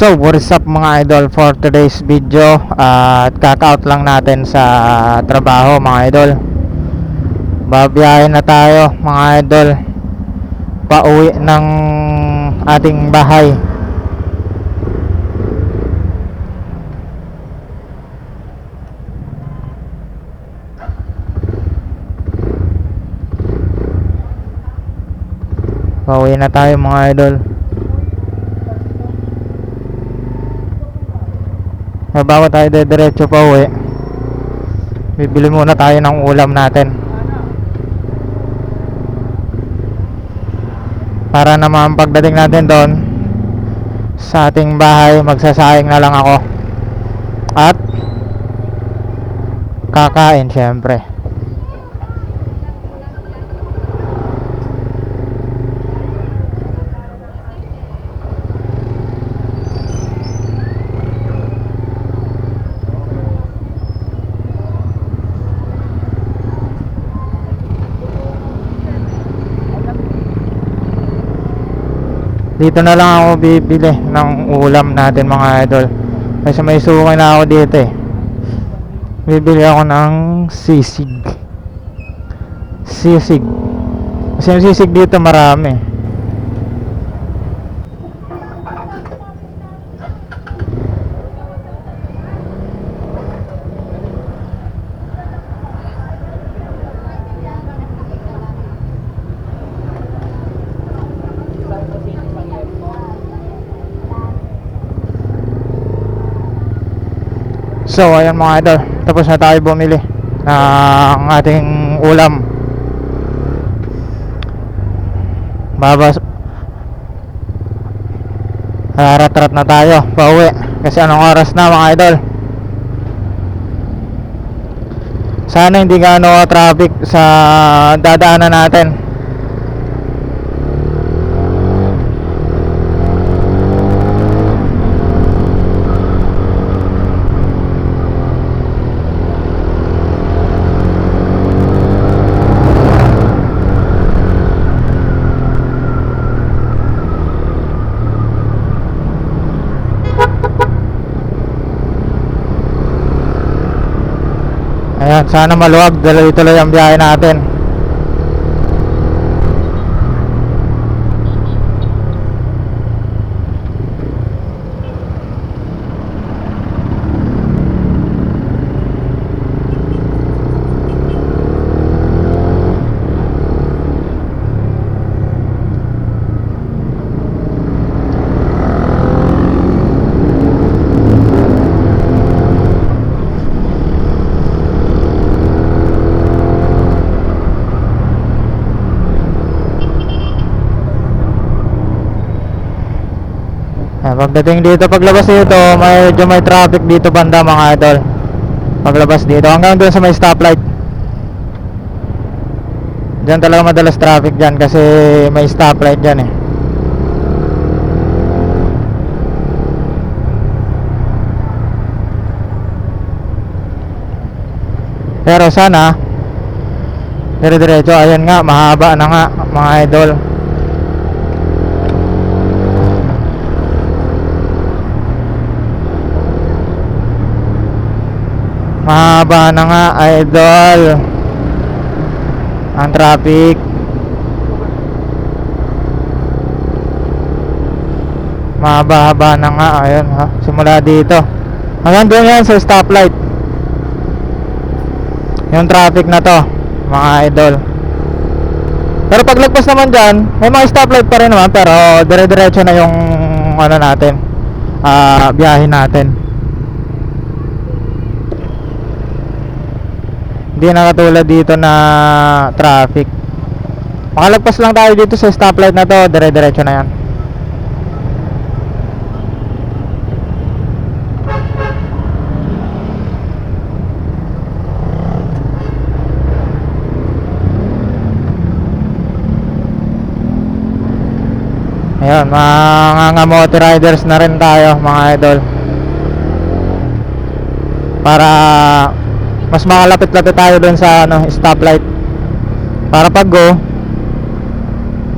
So what's up mga idol, for today's video at kaka-out lang natin sa trabaho mga idol. Babiyahin na tayo mga idol, pauwi ng ating bahay. Pauwi na tayo mga idol. Bago tayo diretso pa uwi, bibili muna tayo ng ulam natin para naman pagdating natin doon sa ating bahay, magsasaing na lang ako at kakain syempre. Dito na lang ako bibili ng ulam natin mga idol, kasi may sukay na ako dito eh. Bibili ako ng sisig. Kasi yung sisig dito marami. So ayan mga idol, tapos na tayo bumili ng ating ulam. Rat-rat na tayo pauwi, kasi anong oras na mga idol. Sana hindi gaano traffic sa dadaanan natin. Ayan, sana maluwag, tuloy-tuloy ang biyahe natin. Pagdating dito, paglabas dito, medyo may traffic dito banda mga idol. Paglabas dito, hanggang doon sa may stoplight, diyan talaga madalas traffic dyan, kasi may stoplight dyan eh. Pero sana dire-diretso. Ayan nga, mahaba na nga mga idol. Mahaba na nga idol ang traffic. Mahaba na nga. Ayun ha, simula dito hanggang doon yan sa stoplight, yung traffic na to mga idol. Pero paglagpas naman dyan, may mga stoplight pa rin naman, pero dire-diretso na yung ano natin, biyahe natin. Hindi na katulad dito na traffic. Makalagpas lang tayo dito sa stoplight na to, dire-diretso na yan. Ayan, mga motor riders na rin tayo mga idol, para mas makalapit-lapit tayo dun sa stoplight, para pag go,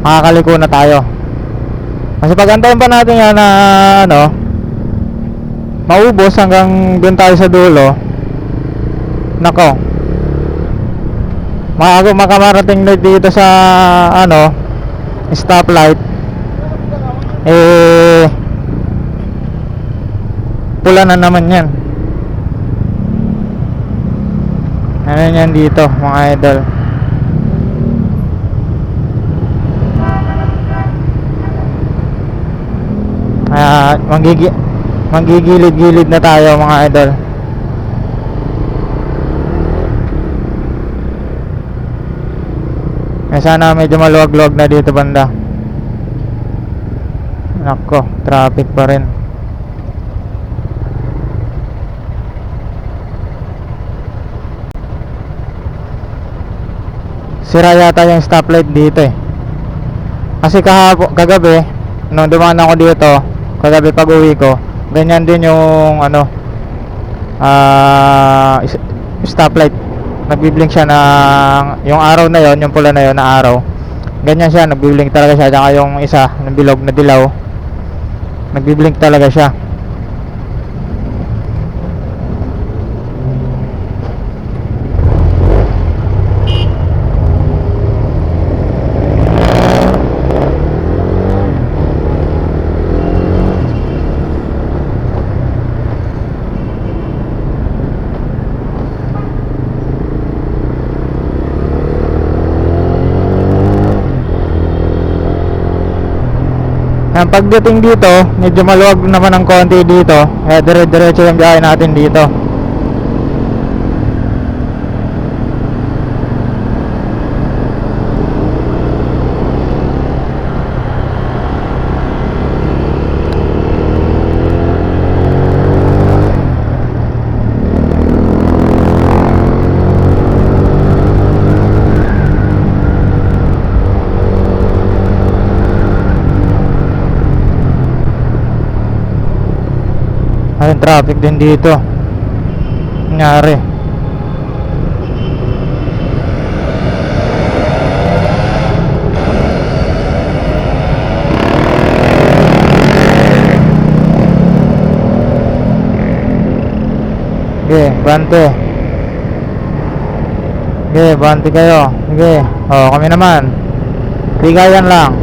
makakaliko na tayo. Kasi pag antayin pa natin yan na maubos hanggang doon tayo sa dulo. Nako, makamarating na dito sa ano, stoplight, eh pula na naman yan. Ano yan dito mga idol? Manggigilid-gilid na tayo mga idol. Sana medyo maluwag-luwag na dito banda. Nako, traffic pa rin. Sira yata yung stoplight dito eh. Kasi kagabi nung dumaan ako dito, kagabi pag uwi ko, ganyan din yung ano, stoplight. Nagbiblink siya ng yung araw na yon, yung pula na yon na araw. Ganyan siya, nagbiblink talaga siya. Tsaka yung isa, ng bilog na dilaw, nagbiblink talaga siya. Pagdating dito, medyo maluwag naman ng konti dito. Kaya dire-diretso yung biyahe natin dito. Ayun, traffic din dito. Nangyari. Sige, bante. Sige, bante kayo. Sige. Oh, kami naman. Bigayan lang.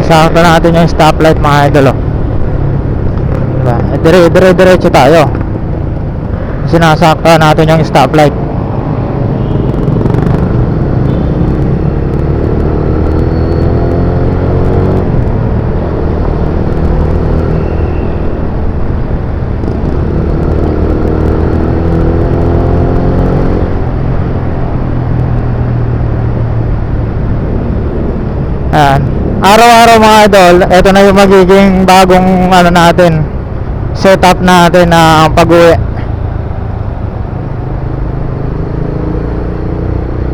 Sakto natin yung stoplight mga idol, oh. Diba? Dire-diretso tayo. Sinasakto natin yung stoplight. Ayan. Araw-araw mga idol, ito na yung magiging bagong ano natin, setup natin na pag-uwi.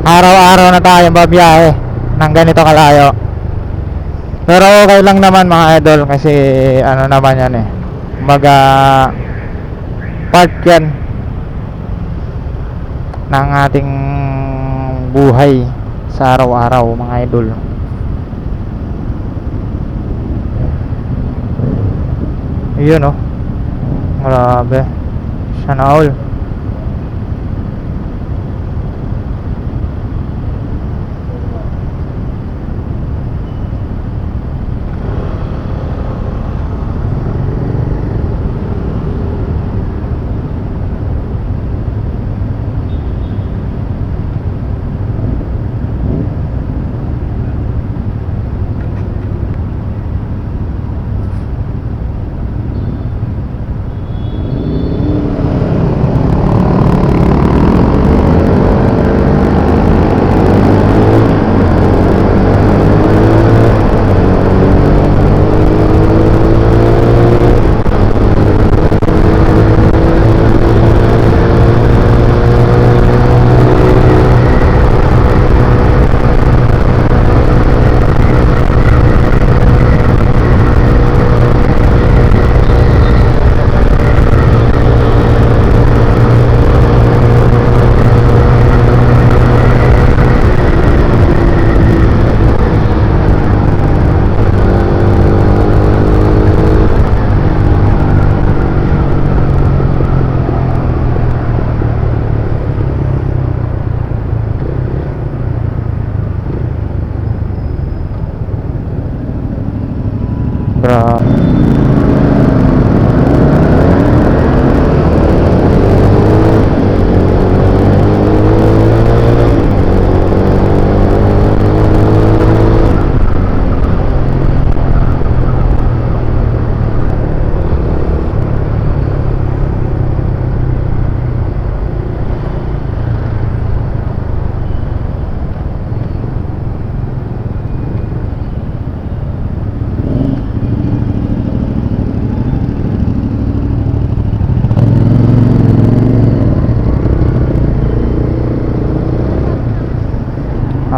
Araw-araw na tayo babiyahe ng ganito kalayo. Pero okay lang naman mga idol, kasi ano naman yan eh, kumbaga part yan ng ating buhay sa araw-araw mga idol. Yun, oh. Grabe. Sana all.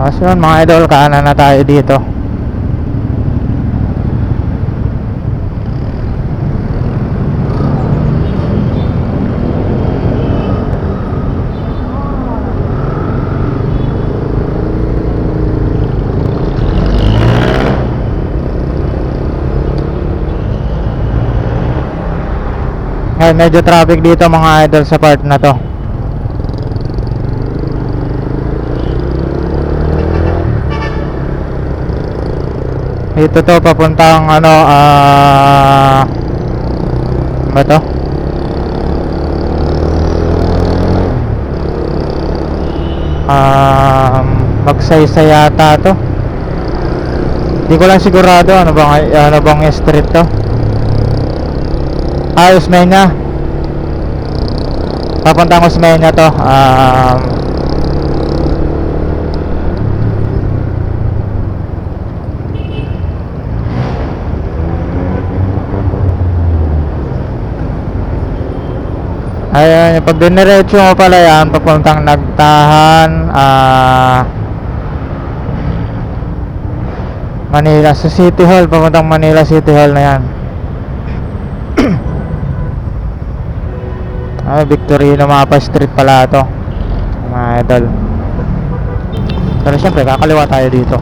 So yun mga idol, kanan na tayo dito. Ngayon medyo traffic dito mga idol sa part na to. Dito to papuntang ano ba to? Magsaysay yata to. Hindi ko lang sigurado ano bang street to. Osmeña. Papuntang Osmeña to. Ayun, pag diniretso mo pala yan, papuntang Nagtahan, Manila, sa City Hall, papuntang Manila City Hall na yan. Victorino Mapa Street pala ito, mga idol. Pero syempre, kakaliwa tayo dito.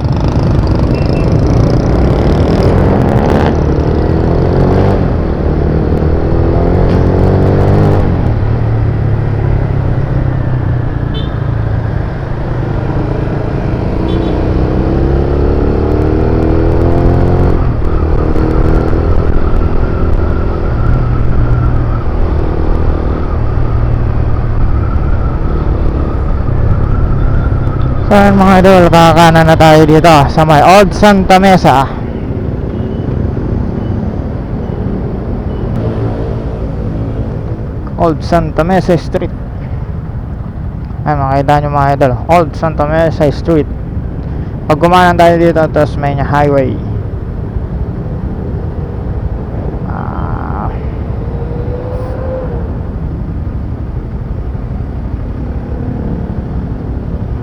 So mga idol, kakakanan na tayo dito sa may Old Santa Mesa. Old Santa Mesa Street. Ay, makita nyo mga idol, Old Santa Mesa Street. Pag kumanan tayo dito, tapos may highway.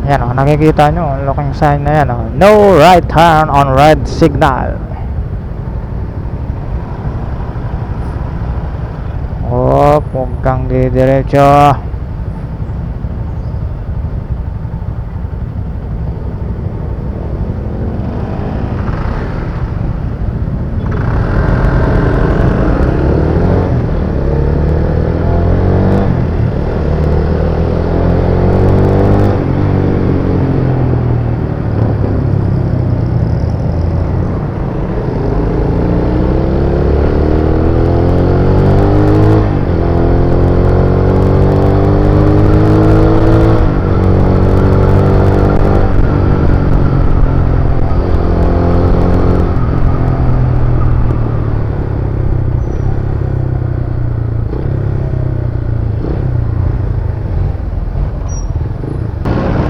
Yan o, nakikita nyo ang looking sign na yan o, no right turn on red signal. Huwag kang didiretso.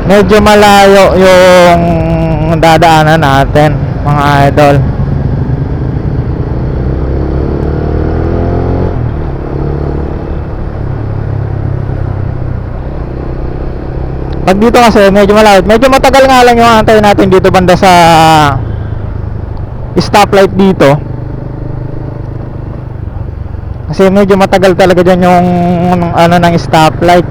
Medyo malayo yung dadaanan natin mga idol. Pag dito kasi medyo malayo, medyo matagal nga lang yung antay natin dito banda sa stoplight dito. Kasi medyo matagal talaga dyan yung ano ng stoplight.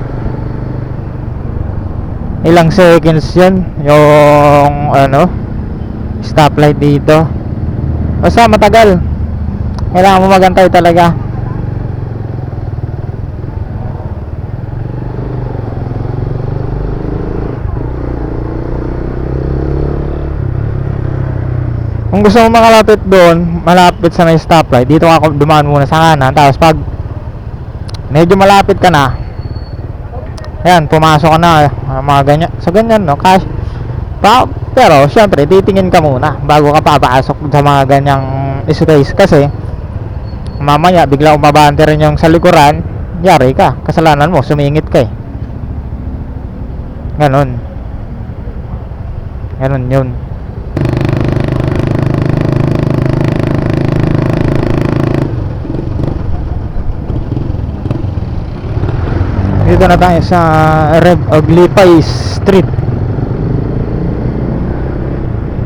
Ilang seconds yun yung ano stoplight dito. Basta matagal, kailangan mo magantay talaga. Kung gusto mo makalapit doon, malapit sa may stoplight, dito ka dumaan muna sa kanan. Tapos pag medyo malapit ka na, ayan, pumasok ka na, mga ganyan. So ganyan no, cash. Pero syempre titingin ka muna bago ka papasok sa mga ganyang space. Kasi mamaya bigla umabante rin yung sa likuran, yari ka, kasalanan mo, sumingit ka eh. Ganon yun. Dito na tayo sa Rev Aglipay Street.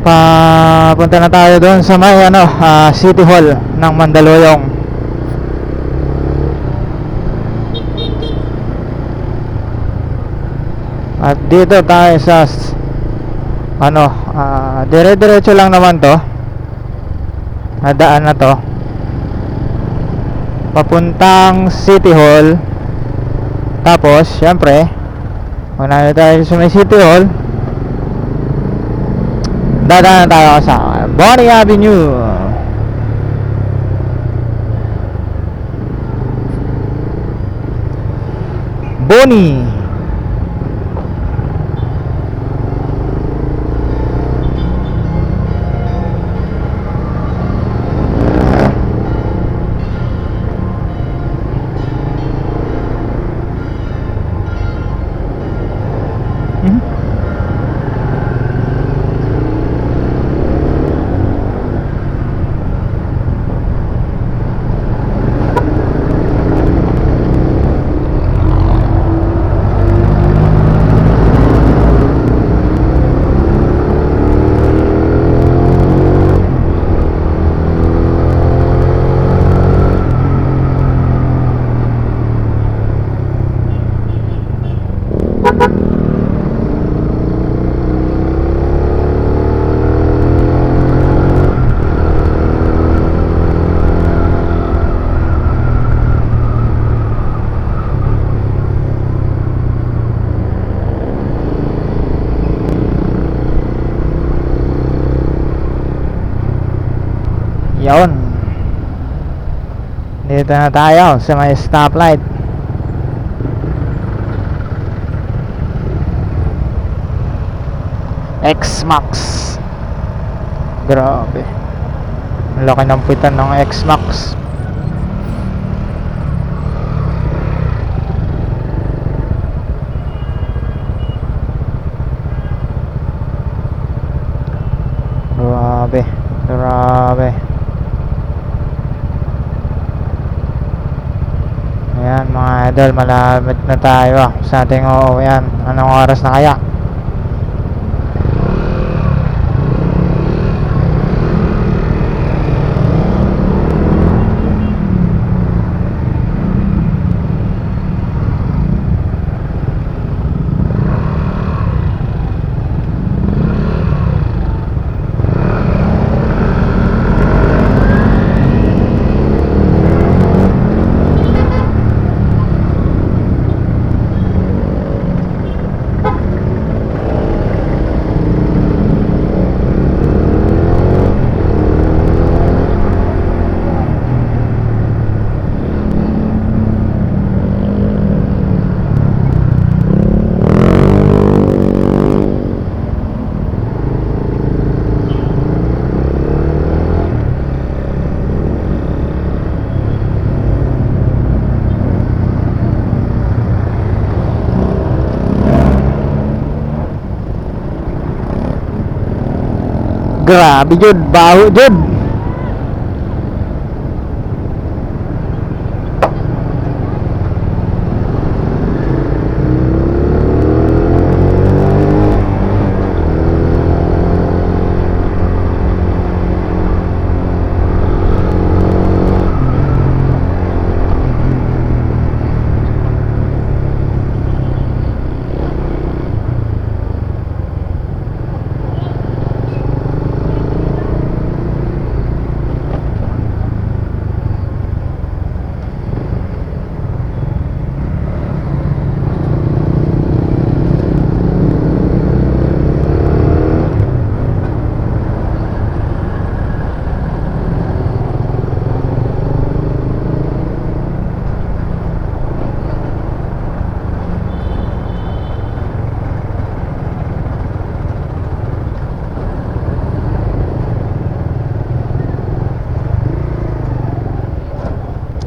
Papunta na tayo doon sa may City Hall ng Mandaluyong. At dito tayo sa dire-diretso lang naman to. Nadaan na to papuntang City Hall. Tapos syempre muna tayo sa may City Hall, dadaan na tayo sa Bonnie Avenue. Bonnie. Yun, dito na tayo sa may stoplight. X-Max. Grabe, ang laki ng pitan ng X-Max. Grabe, grabe. Ayan mga idol, malapit na tayo sa ating uuwian. Anong oras na kaya? Grabe jud, baho jud.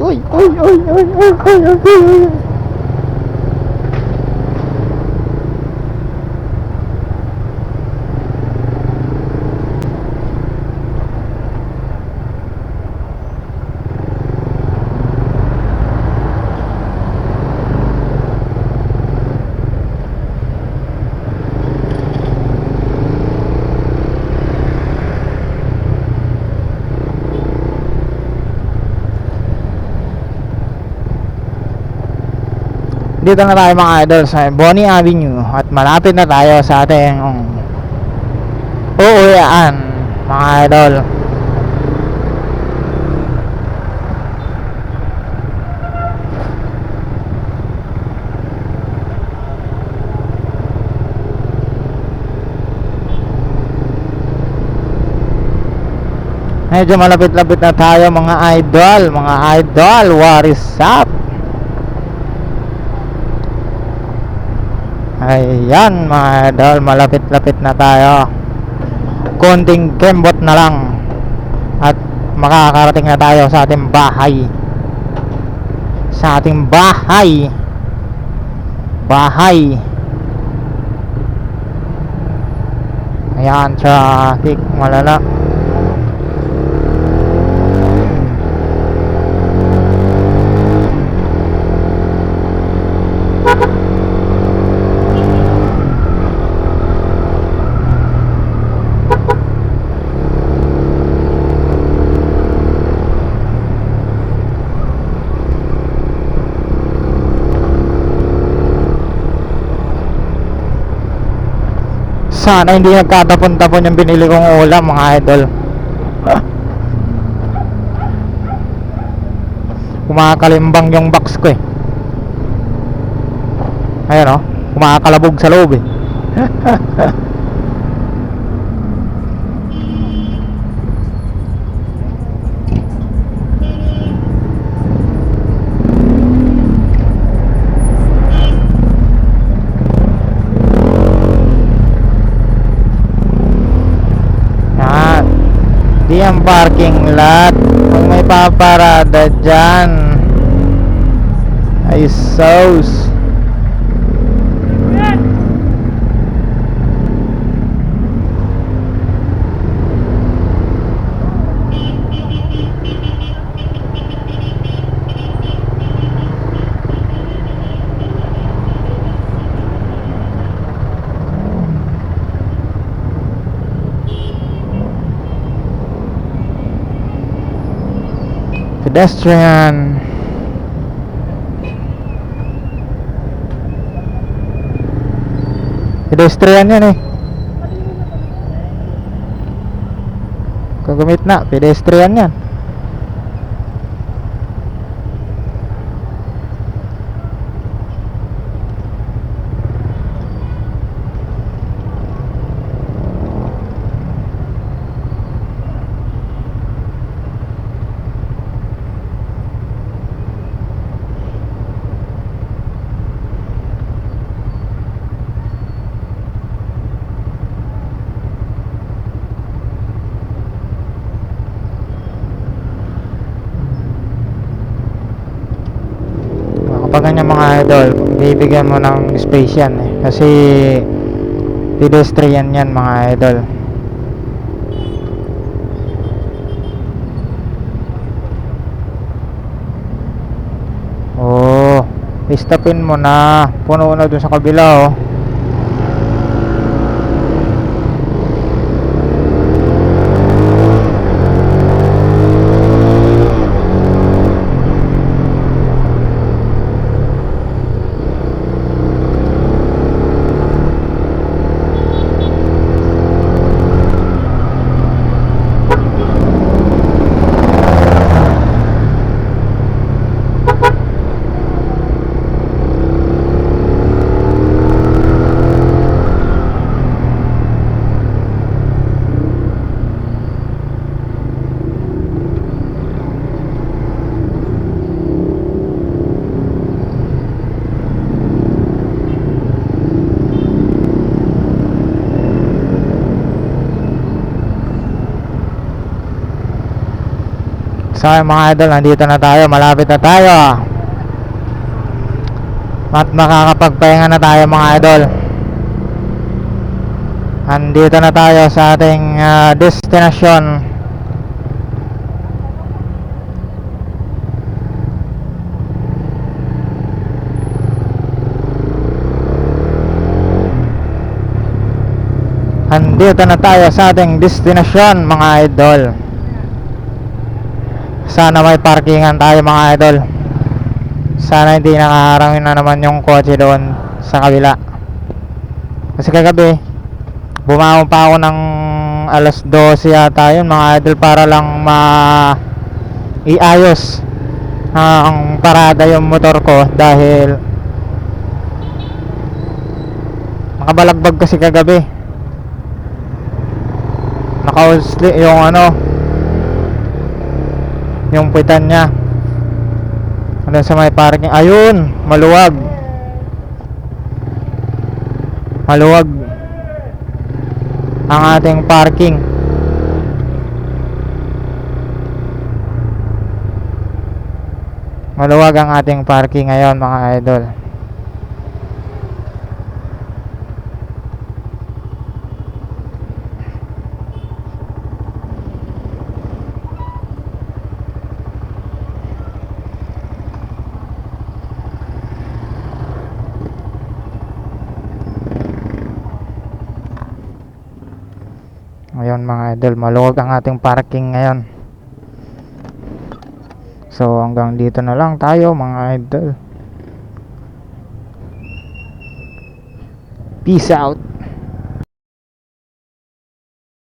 Uy, uy, uy, uy, uy, uy, uy, uy. Dito na tayo mga idol sa Bonnie Avenue at malapit na tayo sa ating uuwian mga idol. Medyo malapit-lapit na tayo mga idol. Mga idol, what is up? Ayan mga idol, malapit-lapit na tayo. Konting kembot na lang at makakarating na tayo sa ating bahay. Sa ating bahay. Bahay. Ayan, traffic malala. Sana hindi nagkatapon-tapon yung binili kong ulam mga idol. Kumakalimbang yung box ko eh. Ayan o, kumakalabog sa loob eh. Di ang parking lot. Kung may paparada dyan ay sauce. Pedestrian. Pedestrian yan eh. Kagumit na, pedestrian yan. Pag ganyan mga idol, bibigyan mo ng space yan eh. Kasi pedestrian yan mga idol. Oh, istopin mo na. Puno na dun sa kabila oh. So mga idol, nandito na tayo, malapit na tayo at makakapagpahinga na tayo mga idol. Nandito na tayo sa ating destination. Nandito na tayo sa ating destination mga idol. Sana may parkingan tayo mga idol. Sana hindi nakaharangin na naman yung kotse doon sa kabila. Kasi kagabi, bumangon pa ako ng alas 12 yata yun mga idol para lang iayos ang parada yung motor ko dahil nakabalagbag kasi kagabi. Nakausli yung yung puwitan niya. Ano sa may parking, ayun, maluwag. Maluwag ang ating parking. Maluwag ang ating parking ngayon mga idol. Ngayon mga idol, maluwag ang ating parking ngayon. So hanggang dito na lang tayo mga idol. Peace out.